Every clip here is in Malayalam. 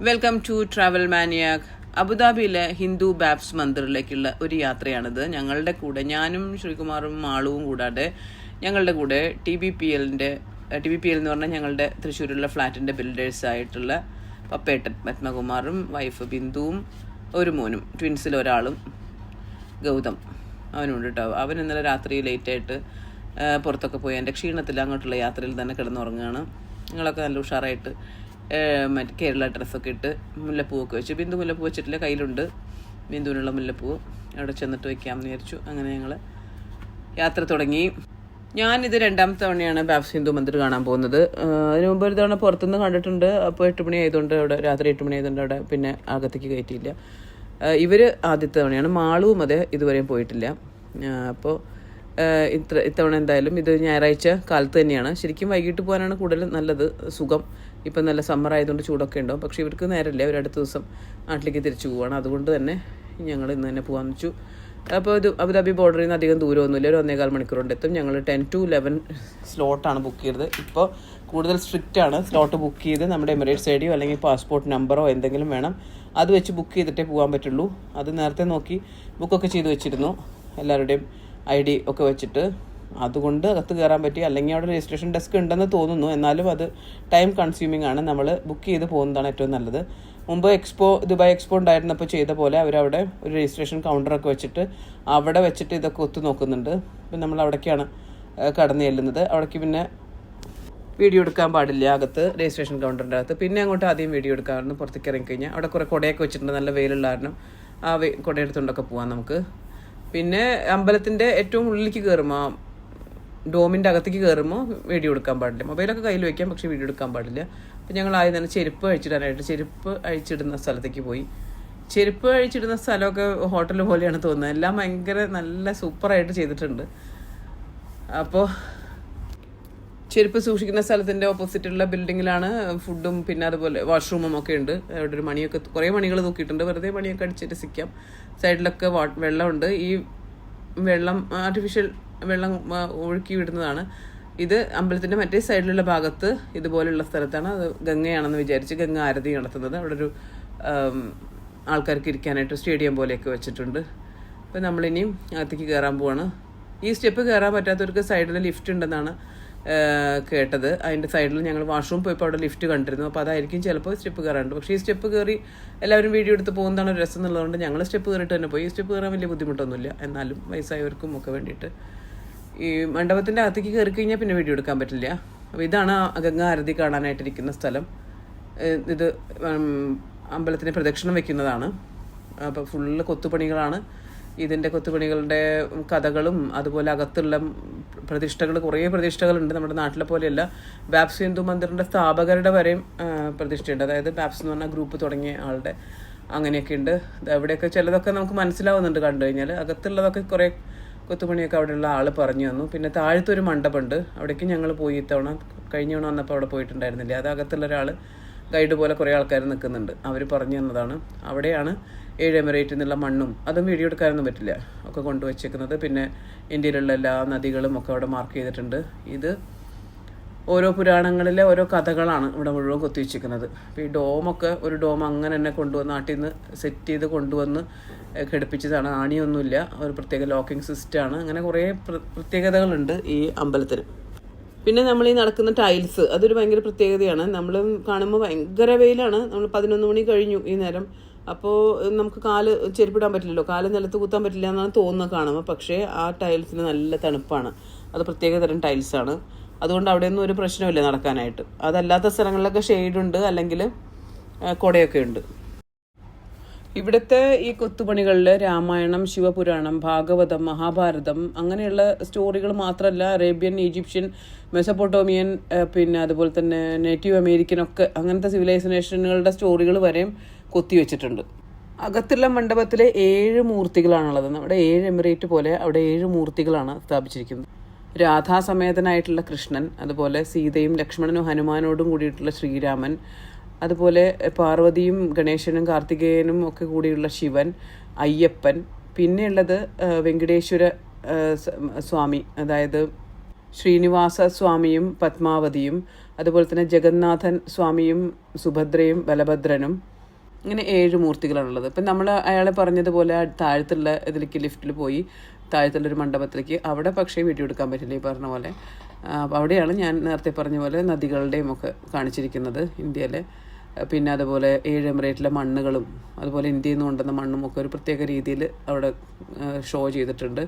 Welcome to travel maniac. അബുദാബിയിലെ ഹിന്ദു ബാബ്സ് മന്ദിറിലേക്കുള്ള ഒരു യാത്രയാണിത്. ഞങ്ങളുടെ കൂടെ ഞാനും ശ്രീകുമാറും മാളുവും കൂടാതെ ഞങ്ങളുടെ കൂടെ TBPL എന്ന് പറഞ്ഞാൽ ഞങ്ങളുടെ തൃശ്ശൂരുള്ള ഫ്ലാറ്റിൻ്റെ ബിൽഡേഴ്സായിട്ടുള്ള പപ്പേട്ടൻ പത്മകുമാറും വൈഫ് ബിന്ദുവും ഒരു മോനും, ട്വിൻസിൽ ഒരാളും ഗൗതം അവനുണ്ട് കേട്ടോ. അവൻ ഇന്നലെ രാത്രി ലേറ്റായിട്ട് പുറത്തൊക്കെ പോയി എൻ്റെ ക്ഷീണത്തിൽ അങ്ങോട്ടുള്ള യാത്രയിൽ തന്നെ കിടന്നുറങ്ങുകയാണ്. ഞങ്ങളൊക്കെ നല്ല ഉഷാറായിട്ട് മറ്റേ കേരള ഡ്രസ്സൊക്കെ ഇട്ട് മുല്ലപ്പൂവൊക്കെ വെച്ച്, ബിന്ദു മുല്ലപ്പൂ വെച്ചിട്ടില്ല, കയ്യിലുണ്ട് ബിന്ദുവിനുള്ള മുല്ലപ്പൂ. അവിടെ ചെന്നിട്ട് വയ്ക്കാമെന്ന് വിചാരിച്ചു. അങ്ങനെ ഞങ്ങൾ യാത്ര തുടങ്ങി. ഞാനിത് 2ാമത്തെ തവണയാണ് ബാബ്സ് ഹിന്ദു മന്ദിർ കാണാൻ പോകുന്നത്. അതിന് മുമ്പ് ഒരു തവണ പുറത്തുനിന്ന് കണ്ടിട്ടുണ്ട്. അപ്പോൾ 8 മണി ആയതുകൊണ്ട് അവിടെ രാത്രി 8 മണി ആയതുകൊണ്ട് അവിടെ പിന്നെ അകത്തേക്ക് കയറ്റിയില്ല. ഇവർ ആദ്യത്തെ തവണയാണ്. മാളുവും അതെ ഇതുവരെയും പോയിട്ടില്ല. അപ്പോൾ ഇത്തവണ എന്തായാലും ഇത് ഞായറാഴ്ച കാലത്ത് തന്നെയാണ്. ശരിക്കും വൈകിട്ട് പോകാനാണ് കൂടുതൽ നല്ലത്, സുഖം. ഇപ്പം നല്ല സമ്മർ ആയതുകൊണ്ട് ചൂടൊക്കെ ഉണ്ടാവും. പക്ഷേ ഇവർക്ക് നേരമില്ല, ഒരു അടുത്ത ദിവസം നാട്ടിലേക്ക് തിരിച്ചു പോവുകയാണ്. അതുകൊണ്ട് തന്നെ ഞങ്ങൾ ഇന്ന് തന്നെ പോകാമെന്ന് വെച്ചു. അപ്പോൾ ഇത് അബുദാബി ബോർഡറിൽ നിന്ന് അധികം ദൂരമൊന്നുമില്ല, ഒരു 1.25 മണിക്കൂർ കൊണ്ട് എത്തും. ഞങ്ങൾ 10 to 11 സ്ലോട്ടാണ് ബുക്ക് ചെയ്തത്. ഇപ്പോൾ കൂടുതൽ സ്ട്രിക്റ്റ് ആണ്. സ്ലോട്ട് ബുക്ക് ചെയ്ത് നമ്മുടെ എമിറേറ്റ്സ് ഐഡിയോ അല്ലെങ്കിൽ പാസ്പോർട്ട് നമ്പറോ എന്തെങ്കിലും വേണം, അത് വെച്ച് ബുക്ക് ചെയ്തിട്ടേ പോകാൻ പറ്റുള്ളൂ. അത് നേരത്തെ നോക്കി ബുക്കൊക്കെ ചെയ്ത് വെച്ചിരുന്നു, എല്ലാവരുടെയും ID ഒക്കെ വെച്ചിട്ട്. അതുകൊണ്ട് അകത്ത് കയറാൻ പറ്റി. അല്ലെങ്കിൽ അവിടെ രജിസ്ട്രേഷൻ ഡെസ്ക് ഉണ്ടെന്ന് തോന്നുന്നു, എന്നാലും അത് ടൈം കൺസ്യൂമിംഗ് ആണ്. നമ്മൾ ബുക്ക് ചെയ്ത് പോകുന്നതാണ് ഏറ്റവും നല്ലത്. മുമ്പ് ദുബായ് എക്സ്പോ ഉണ്ടായിരുന്നപ്പോൾ ചെയ്ത പോലെ അവരവിടെ ഒരു രജിസ്ട്രേഷൻ കൗണ്ടറൊക്കെ വെച്ചിട്ട് അവിടെ വെച്ചിട്ട് ഇതൊക്കെ ഒത്തു നോക്കുന്നുണ്ട്. അപ്പം നമ്മൾ അവിടേക്കാണ് കടന്നു ചെല്ലുന്നത്. അവിടേക്ക് പിന്നെ വീഡിയോ എടുക്കാൻ പാടില്ല അകത്ത്, രജിസ്ട്രേഷൻ കൗണ്ടറിൻ്റെ അകത്ത്. പിന്നെ അങ്ങോട്ട് ആദ്യം വീഡിയോ എടുക്കാറുണ്ട്. പുറത്തേക്ക് ഇറങ്ങിക്കഴിഞ്ഞാൽ അവിടെ കുറേ കുടയൊക്കെ വെച്ചിട്ടുണ്ട്, നല്ല വെയിലുള്ള കാരണം ആ കുടയെടുത്തുകൊണ്ടൊക്കെ പോകാം നമുക്ക്. പിന്നെ അമ്പലത്തിൻ്റെ ഏറ്റവും ഉള്ളിലേക്ക് കയറുമ്പോൾ, ഡോമിൻ്റെ അകത്തേക്ക് കയറുമ്പോൾ വീഡിയോ എടുക്കാൻ പാടില്ല. മൊബൈലൊക്കെ കയ്യിൽ വയ്ക്കാം, പക്ഷേ വീഡിയോ എടുക്കാൻ പാടില്ല. അപ്പോൾ ഞങ്ങൾ ആദ്യം തന്നെ ചെരുപ്പ് അഴിച്ചിടുന്ന സ്ഥലത്തേക്ക് പോയി. ചെരുപ്പ് അഴിച്ചിടുന്ന സ്ഥലമൊക്കെ ഹോട്ടൽ പോലെയാണ് തോന്നുന്നത്. എല്ലാം ഭയങ്കര നല്ല സൂപ്പറായിട്ട് ചെയ്തിട്ടുണ്ട്. അപ്പോൾ ചെരുപ്പ് സൂക്ഷിക്കുന്ന സ്ഥലത്തിൻ്റെ ഓപ്പോസിറ്റുള്ള ബിൽഡിങ്ങിലാണ് ഫുഡും പിന്നെ അതുപോലെ വാഷ്റൂമും ഒക്കെ ഉണ്ട്. അവിടെ ഒരു മണിയൊക്കെ, കുറേ മണികൾ തൂക്കിയിട്ടുണ്ട്. വെറുതെ മണിയൊക്കെ അടിച്ചിട്ട് രസിക്കാം. സൈഡിലൊക്കെ വെള്ളമുണ്ട്. ഈ വെള്ളം ആർട്ടിഫിഷ്യൽ വെള്ളം ഒഴുക്കി വിടുന്നതാണ്. ഇത് അമ്പലത്തിൻ്റെ മറ്റേ സൈഡിലുള്ള ഭാഗത്ത് ഇതുപോലുള്ള സ്ഥലത്താണ്. അത് ഗംഗയാണെന്ന് വിചാരിച്ച് ഗംഗ ആരതി നടത്തുന്നത്. അവിടെ ഒരു ആൾക്കാർക്ക് ഇരിക്കാനായിട്ട് സ്റ്റേഡിയം പോലെയൊക്കെ വെച്ചിട്ടുണ്ട്. അപ്പോൾ നമ്മളിനിയും അകത്തേക്ക് കയറാൻ പോവാണ്. ഈ സ്റ്റെപ്പ് കയറാൻ പറ്റാത്തവർക്ക് സൈഡിൽ ലിഫ്റ്റ് ഉണ്ടെന്നാണ് കേട്ടത്. അതിൻ്റെ സൈഡിൽ ഞങ്ങൾ വാഷ്റൂം പോയപ്പോൾ അവിടെ ലിഫ്റ്റ് കണ്ടിരുന്നു. അപ്പോൾ അതായിരിക്കും ചിലപ്പോൾ സ്റ്റെപ്പ് കയറാറുണ്ട്. പക്ഷേ ഈ സ്റ്റെപ്പ് കയറി എല്ലാവരും വീഡിയോ എടുത്ത് പോകുന്നതാണ് ഒരു രസം എന്നുള്ളതുകൊണ്ട് ഞങ്ങൾ സ്റ്റെപ്പ് കയറിയിട്ട് തന്നെ പോയി. ഈ സ്റ്റെപ്പ് കയറാൻ വലിയ ബുദ്ധിമുട്ടൊന്നുമില്ല, എന്നാലും വയസ്സായവർക്കും ഒക്കെ വേണ്ടിയിട്ട്. ഈ മണ്ഡപത്തിൻ്റെ അകത്തേക്ക് കയറി കഴിഞ്ഞാൽ പിന്നെ വീഡിയോ എടുക്കാൻ പറ്റില്ല. അപ്പോൾ ഇതാണ് ഗംഗ ആരതി കാണാനായിട്ടിരിക്കുന്ന സ്ഥലം. ഇത് അമ്പലത്തിന് പ്രദക്ഷിണം വയ്ക്കുന്നതാണ്. അപ്പോൾ ഫുള്ള് കൊത്തുപണികളാണ്. ഇതിൻ്റെ കൊത്തുപണികളുടെ കഥകളും അതുപോലെ അകത്തുള്ള പ്രതിഷ്ഠകൾ, കുറേ പ്രതിഷ്ഠകളുണ്ട്. നമ്മുടെ നാട്ടിലെ പോലെയല്ല. ബാബ്സ് ഹിന്ദു മന്ദിറിൻ്റെ സ്ഥാപകരുടെ വരെയും പ്രതിഷ്ഠയുണ്ട്. അതായത് ബാബ്സ് എന്ന് പറഞ്ഞ ഗ്രൂപ്പ് തുടങ്ങിയ ആളുടെ അങ്ങനെയൊക്കെ ഉണ്ട്. അവിടെയൊക്കെ ചിലതൊക്കെ നമുക്ക് മനസ്സിലാവുന്നുണ്ട് കണ്ടു കഴിഞ്ഞാൽ. അകത്തുള്ളതൊക്കെ കുറേ കൊത്തുപണിയൊക്കെ അവിടെയുള്ള ആൾ പറഞ്ഞു തന്നു. പിന്നെ താഴത്തൊരു മണ്ഡപമുണ്ട്, അവിടേക്ക് ഞങ്ങൾ പോയി. ഇത്തവണ കഴിഞ്ഞ തവണ വന്നപ്പോൾ അവിടെ പോയിട്ടുണ്ടായിരുന്നില്ല. അത് അകത്തുള്ള ഒരാൾ ഗൈഡ് പോലെ കുറേ ആൾക്കാർ നിൽക്കുന്നുണ്ട്, അവർ പറഞ്ഞു തന്നതാണ്. അവിടെയാണ് 7 എമിറേറ്റിൽ നിന്നുള്ള മണ്ണും അതും വീഡിയോ എടുക്കാനൊന്നും പറ്റില്ല ഒക്കെ കൊണ്ടുവച്ചേക്കുന്നത്. പിന്നെ ഇന്ത്യയിലുള്ള എല്ലാ നദികളും ഒക്കെ അവിടെ മാർക്ക് ചെയ്തിട്ടുണ്ട്. ഇത് ഓരോ പുരാണങ്ങളിലെ ഓരോ കഥകളാണ് ഇവിടെ മുഴുവൻ കൊത്തിവെച്ചിരിക്കുന്നത്. അപ്പോൾ ഈ ഡോമൊക്കെ ഒരു ഡോം അങ്ങനെ തന്നെ കൊണ്ടുവന്ന് നാട്ടിൽ നിന്ന് സെറ്റ് ചെയ്ത് കൊണ്ടുവന്ന് ഘടിപ്പിച്ചതാണ്. ആണിയൊന്നുമില്ല, ഒരു പ്രത്യേക ലോക്കിംഗ് സിസ്റ്റമാണ്. അങ്ങനെ കുറേ പ്രത്യേകതകളുണ്ട് ഈ അമ്പലത്തിന്. പിന്നെ നമ്മൾ ഈ നടക്കുന്ന ടൈൽസ്, അതൊരു ഭയങ്കര പ്രത്യേകതയാണ്. നമ്മൾ കാണുമ്പോൾ ഭയങ്കര വെയിലാണ്. നമ്മൾ 11 മണി കഴിഞ്ഞു ഈ നേരം. അപ്പോൾ നമുക്ക് ചെരുപ്പിടാൻ പറ്റില്ലല്ലോ, കാല് നിലത്ത് കുത്താൻ പറ്റില്ല എന്നാണ് തോന്നുന്നത് കാണുമ്പോൾ. പക്ഷേ ആ ടൈൽസിന് നല്ല തണുപ്പാണ്. അത് പ്രത്യേക തരം ടൈൽസാണ്. അതുകൊണ്ട് അവിടെയൊന്നും ഒരു പ്രശ്നമില്ല നടക്കാനായിട്ട്. അതല്ലാത്ത സ്ഥലങ്ങളിലൊക്കെ ഷെയ്ഡുണ്ട്, അല്ലെങ്കിൽ കുടയൊക്കെ ഉണ്ട്. ഇവിടുത്തെ ഈ കൊത്തുപണികളിൽ രാമായണം, ശിവപുരാണം, ഭാഗവതം, മഹാഭാരതം അങ്ങനെയുള്ള സ്റ്റോറികൾ മാത്രമല്ല, അറേബ്യൻ, ഈജിപ്ഷ്യൻ, മെസപ്പൊട്ടോമിയൻ, പിന്നെ അതുപോലെ തന്നെ നേറ്റീവ് അമേരിക്കനൊക്കെ അങ്ങനത്തെ സിവിലൈസേഷനുകളുടെ സ്റ്റോറികൾ വരെയും കൊത്തിവെച്ചിട്ടുണ്ട്. അകത്തുള്ള മണ്ഡപത്തിൽ 7 മൂർത്തികളാണുള്ളത്. നമ്മുടെ 7 എമിറേറ്റ് പോലെ അവിടെ 7 മൂർത്തികളാണ് സ്ഥാപിച്ചിരിക്കുന്നത്. രാധാസമേതനായിട്ടുള്ള കൃഷ്ണൻ, അതുപോലെ സീതയും ലക്ഷ്മണനും ഹനുമാനോടും കൂടിയിട്ടുള്ള ശ്രീരാമൻ, അതുപോലെ പാർവതിയും ഗണേശനും കാർത്തികേയനും ഒക്കെ കൂടിയുള്ള ശിവൻ, അയ്യപ്പൻ, പിന്നെയുള്ളത് വെങ്കടേശ്വര സ്വാമി, അതായത് ശ്രീനിവാസ സ്വാമിയും പത്മാവതിയും, അതുപോലെ തന്നെ ജഗന്നാഥൻ സ്വാമിയും സുഭദ്രയും ബലഭദ്രനും, ഇങ്ങനെ 7 മൂർത്തികളാണുള്ളത്. ഇപ്പം നമ്മൾ അയാളെ പറഞ്ഞതുപോലെ താഴത്തുള്ള ഇതിലേക്ക് ലിഫ്റ്റിൽ പോയി താഴത്തുള്ളൊരു മണ്ഡപത്തിലേക്ക്, അവിടെ പക്ഷേ വീഡിയോ എടുക്കാൻ പറ്റില്ല ഈ പറഞ്ഞ പോലെ. അപ്പോൾ അവിടെയാണ് ഞാൻ നേരത്തെ പറഞ്ഞ പോലെ നദികളുടെയും ഒക്കെ കാണിച്ചിരിക്കുന്നത് ഇന്ത്യയിലെ. പിന്നെ അതുപോലെ 7 എമിറേറ്റിലെ മണ്ണുകളും അതുപോലെ ഇന്ത്യയിൽ നിന്ന് കൊണ്ടുവന്ന മണ്ണും ഒക്കെ ഒരു പ്രത്യേക രീതിയിൽ അവിടെ ഷോ ചെയ്തിട്ടുണ്ട്.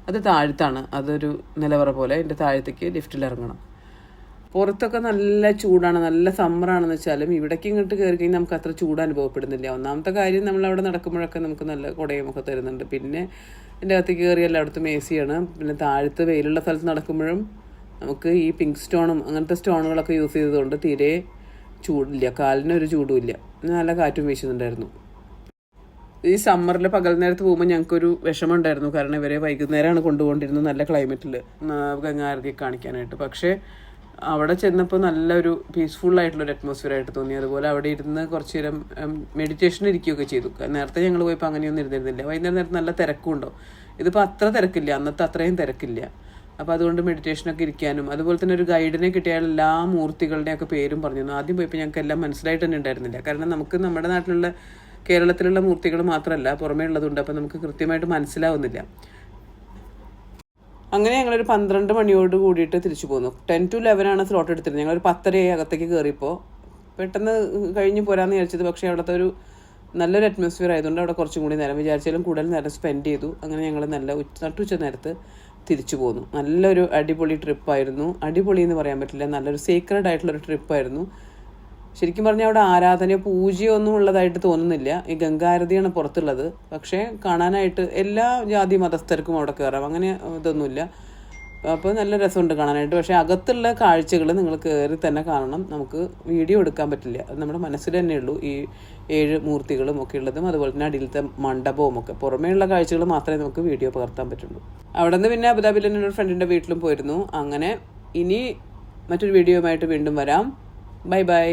അത് താഴത്താണ്, അതൊരു നിലവറ പോലെ. അതിൻ്റെ താഴത്തേക്ക് ലിഫ്റ്റിൽ ഇറങ്ങണം. പുറത്തൊക്കെ നല്ല ചൂടാണ്, നല്ല സമ്മറാണെന്ന് വെച്ചാലും ഇവിടേക്ക് ഇങ്ങോട്ട് കയറി കഴിഞ്ഞാൽ നമുക്ക് അത്ര ചൂട് അനുഭവപ്പെടുന്നില്ല. ഒന്നാമത്തെ കാര്യം നമ്മളവിടെ നടക്കുമ്പോഴൊക്കെ നമുക്ക് നല്ല കുടയും ഒക്കെ തരുന്നുണ്ട്. പിന്നെ എൻ്റെ അകത്തേക്ക് കയറി എല്ലായിടത്തും AC ആണ്. പിന്നെ താഴത്ത് വെയിലുള്ള സ്ഥലത്ത് നടക്കുമ്പോഴും നമുക്ക് ഈ പിങ്ക് സ്റ്റോണും അങ്ങനത്തെ സ്റ്റോണുകളൊക്കെ യൂസ് ചെയ്തതുകൊണ്ട് തീരെ ചൂടില്ല, കാലിനൊരു ചൂടുമില്ല, നല്ല കാറ്റും വീശുന്നുണ്ടായിരുന്നു. ഈ സമ്മറിൽ പകൽ നേരത്ത് പോകുമ്പോൾ ഞങ്ങൾക്കൊരു വിഷമം ഉണ്ടായിരുന്നു. കാരണം ഇവരെ വൈകുന്നേരമാണ് കൊണ്ടുപോകൊണ്ടിരുന്നത് നല്ല ക്ലൈമറ്റിൽ ഗംഗാരതി കാണിക്കാനായിട്ട്. പക്ഷേ അവിടെ ചെന്നപ്പോൾ നല്ലൊരു പീസ്ഫുള്ളായിട്ടുള്ളൊരു അറ്റ്മോസ്ഫിയർ ആയിട്ട് തോന്നി. അതുപോലെ അവിടെ ഇരുന്ന് കുറച്ച് നേരം മെഡിറ്റേഷൻ ഇരിക്കുകയൊക്കെ ചെയ്തു. നേരത്തെ ഞങ്ങൾ പോയപ്പോൾ അങ്ങനെയൊന്നും ഇരുന്നിരുന്നില്ല. വൈകുന്നേരം നേരത്തെ നല്ല തിരക്കും ഉണ്ടോ, ഇതിപ്പോൾ അത്ര തിരക്കില്ല, അന്നത്തെ അത്രയും തിരക്കില്ല. അപ്പോൾ അതുകൊണ്ട് മെഡിറ്റേഷനൊക്കെ ഇരിക്കാനും, അതുപോലെ തന്നെ ഒരു ഗൈഡിനെ കിട്ടിയാൽ എല്ലാ മൂർത്തികളുടെയൊക്കെ പേരും പറഞ്ഞു. ആദ്യം പോയപ്പോൾ ഞങ്ങൾക്ക് എല്ലാം മനസ്സിലായിട്ട് തന്നെ ഉണ്ടായിരുന്നില്ല. കാരണം നമുക്ക് നമ്മുടെ നാട്ടിലുള്ള കേരളത്തിലുള്ള മൂർത്തികൾ മാത്രമല്ല പുറമേ ഉള്ളതുണ്ട്. അപ്പോൾ നമുക്ക് കൃത്യമായിട്ട് മനസ്സിലാവുന്നില്ല. അങ്ങനെ ഞങ്ങളൊരു 12 മണിയോട് കൂടിയിട്ട് തിരിച്ചു പോന്നു. 10 to 11 സ്ലോട്ട് എടുത്തിരുന്നത്. ഞങ്ങളൊരു 10:30 അകത്തേക്ക് കയറിയപ്പോൾ പെട്ടെന്ന് കഴിഞ്ഞ് പോരാന്ന് വിചാരിച്ചത്. പക്ഷേ അവിടുത്തെ ഒരു നല്ലൊരു അറ്റ്മോസ്ഫിയർ ആയതുകൊണ്ട് അവിടെ കുറച്ചും കൂടി നേരം, വിചാരിച്ചാലും കൂടുതൽ നേരം സ്പെൻഡ് ചെയ്തു. അങ്ങനെ ഞങ്ങൾ നല്ല നട്ടുച്ച നേരത്ത് തിരിച്ചു പോന്നു. നല്ലൊരു അടിപൊളി ട്രിപ്പായിരുന്നു. അടിപൊളി എന്ന് പറയാൻ പറ്റില്ല, നല്ലൊരു സീക്രട്ട് ആയിട്ടുള്ളൊരു ട്രിപ്പായിരുന്നു. ശരിക്കും പറഞ്ഞാൽ അവിടെ ആരാധനയോ പൂജയോ ഒന്നും ഉള്ളതായിട്ട് തോന്നുന്നില്ല. ഈ ഗംഗാരതിയാണ് പുറത്തുള്ളത്. പക്ഷേ കാണാനായിട്ട് എല്ലാ ജാതി മതസ്ഥർക്കും അവിടെ കയറാം, അങ്ങനെ ഇതൊന്നുമില്ല. അപ്പോൾ നല്ല രസമുണ്ട് കാണാനായിട്ട്. പക്ഷേ അകത്തുള്ള കാഴ്ചകൾ നിങ്ങൾ കയറി തന്നെ കാണണം. നമുക്ക് വീഡിയോ എടുക്കാൻ പറ്റില്ല, അത് നമ്മുടെ മനസ്സിൽ തന്നെ ഉള്ളൂ. ഈ 7 മൂർത്തികളും ഒക്കെ ഉള്ളതും അതുപോലെ തന്നെ അടിയിലത്തെ മണ്ഡപവും ഒക്കെ, പുറമേ ഉള്ള കാഴ്ചകൾ മാത്രമേ നമുക്ക് വീഡിയോ പകർത്താൻ പറ്റുള്ളൂ. അവിടെ നിന്ന് പിന്നെ അബുദാബിയിൽ തന്നെ ഒരു ഫ്രണ്ടിൻ്റെ വീട്ടിലും പോയിരുന്നു. അങ്ങനെ ഇനി മറ്റൊരു വീഡിയോയുമായിട്ട് വീണ്ടും വരാം. Bye bye.